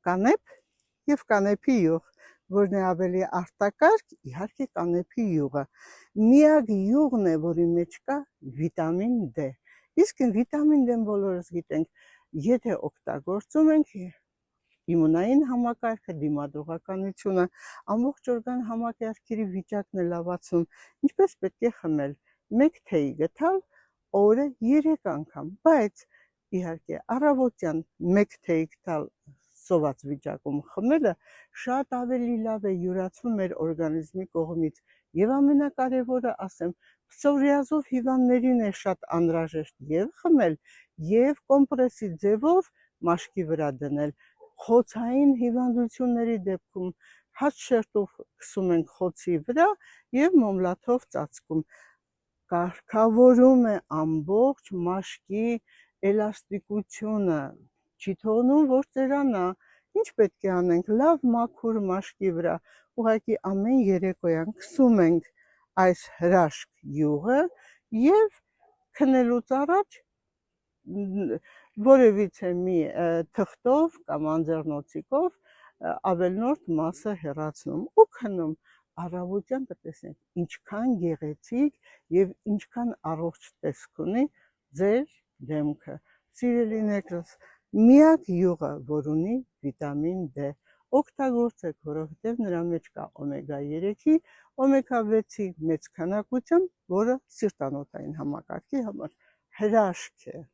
կանեպ եւ կանեպի յուղ, որն է ավելի արտակարգ, իհարկե կանեպի յուղը։ Միակ յուղն է, որի մեջ կա վիտամին D։ Իսկ վիտամին D-ն բոլորս գիտենք, եթե օգտագործում ենք իմունային համակարգը, դիմադրողականությունը, ամբողջ օրգան համակարգերի վիճակն է լավացում, ինչպես պետք է խմել։ Մեկ թեյ գտալ օրը 3 անգամ, բայց իհարկե առավոտյան մեկ թեյ գտալ սոված վիճակում խմելը շատ ավելի լավ է յուրացվում մեր օրգանիզմի կողմից։ Եվ ամենակարևորը ասեմ, պսորիազով հիվանդներին է շատ անհրաժեշտ եւ խմել, եւ կոմպրեսի ձևով մաշկի վրա դնել։ Խոցային հիվանդությունների դեպքում հաց շերտով քսում ենք խոցի վրա եւ մոմլաթով ծածկում։ Կարգավորում է ամբողջ մաշկի էլաստիկությունը, չի թողնում որ ծերանա։ Ինչ պետք է անենք, լավ մաքուր մաշկի վրա ուղղակի ամեն երեկոյան քսում ենք այս հրաշք յուղը եւ քնելուց առաջ որևիցե մի թղթով կամ անձեռնոցիկով ավելնորդ մասը հեռացնում ու քնում։ Առավոտյան կտեսնեք ինչքան գեղեցիկ եւ ինչքան առողջ տեսք ունի ձեր դեմքը։ Սիրելիներս, միակ յուղը, որ ունի վիտամին D, օգտագործեք, որովհետև նրա մեջ կա օմեգա 3-ի, օմեգա 6-ի մեծ քանակությամբ, որը սիրտանոթային համակարգի համար հրաշք է։